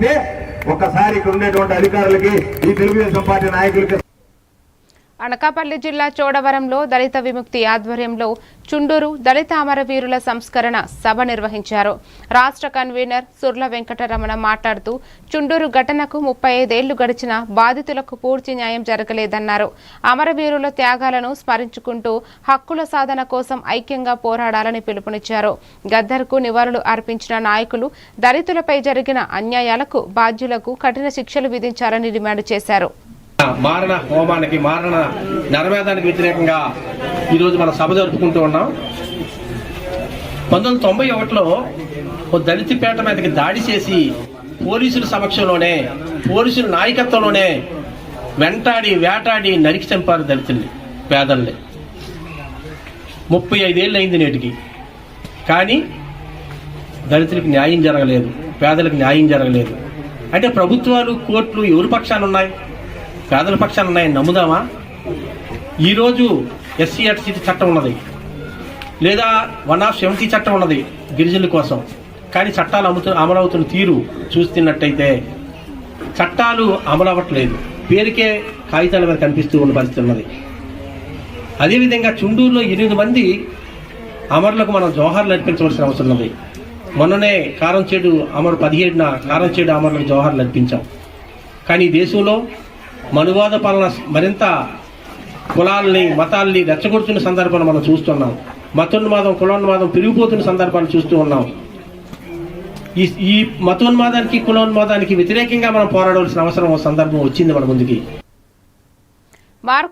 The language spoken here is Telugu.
జరిగితే ఒక్కసారి ఇక్కడ ఉండేటువంటి అధికారులకి ఈ తెలుగుదేశం పార్టీ నాయకులకి. అనకాపల్లి జిల్లా చోడవరంలో దళిత విముక్తి ఆధ్వర్యంలో చుండూరు దళిత అమరవీరుల సంస్కరణ సభ నిర్వహించారు. రాష్ట్ర కన్వీనర్ సుర్ల వెంకటరమణ మాట్లాడుతూ చుండూరు ఘటనకు 35 ఏళ్లు గడిచిన బాధితులకు పూర్తి న్యాయం జరగలేదన్నారు. అమరవీరుల త్యాగాలను స్మరించుకుంటూ హక్కుల సాధన కోసం ఐక్యంగా పోరాడాలని పిలుపునిచ్చారు. గద్దర్కు నివాళులు అర్పించిన నాయకులు దళితులపై జరిగిన అన్యాయాలకు బాధ్యులకు కఠిన శిక్షలు విధించాలని డిమాండ్ చేశారు. మారణ హోమానికి మారణ నరమేధానికి వ్యతిరేకంగా ఈరోజు మనం సభ జరుపుకుంటూ ఉన్నాం. 1991లో ఓ దళితపేట మీదకి దాడి చేసి పోలీసుల సమక్షంలోనే పోలీసుల నాయకత్వంలోనే వెంటాడి వేటాడి నరికి చంపారు దళితుల్ని, పేదల్ని. 35 ఏళ్ళు అయింది నేటికి. కానీ దళితులకు న్యాయం జరగలేదు, పేదలకు న్యాయం జరగలేదు. అంటే ప్రభుత్వాలు కోర్టులు ఎవరి పక్షాన ఉన్నాయి? పేదల పక్షాన ఉన్నాయని నమ్ముదామా? ఈరోజు SC ఎస్టీ చట్టం ఉన్నది, లేదా 170 చట్టం ఉన్నది గిరిజనుల కోసం. కానీ చట్టాలు అమలవుతున్న తీరు చూస్తున్నట్టయితే చట్టాలు అమలవ్వట్లేదు, పేరుకే కాగితాల మీద కనిపిస్తూ ఉన్న పరిస్థితి ఉన్నది. అదేవిధంగా చుండూరులో 8 మంది అమరులకు మనం జోహార్లు అర్పించవలసిన అవసరం ఉన్నది. మొన్ననే కారంచేడు అమరు 17న కారంచేడు అమరులకు జోహార్లు అర్పించాం. కానీ దేశంలో మనువాద పాలన మరింత కులాలని మతాల్ని రెచ్చగొడుతున్న సందర్భాలు మనం చూస్తున్నాం. మతోన్మాదం కులోన్మాదం పెరిగిపోతున్న సందర్భాలు చూస్తూ ఉన్నాం. ఈ మతోన్మాదానికి కులోన్మాదానికి వ్యతిరేకంగా మనం పోరాడవలసిన అవసరం సందర్భం వచ్చింది మన ముందుకి.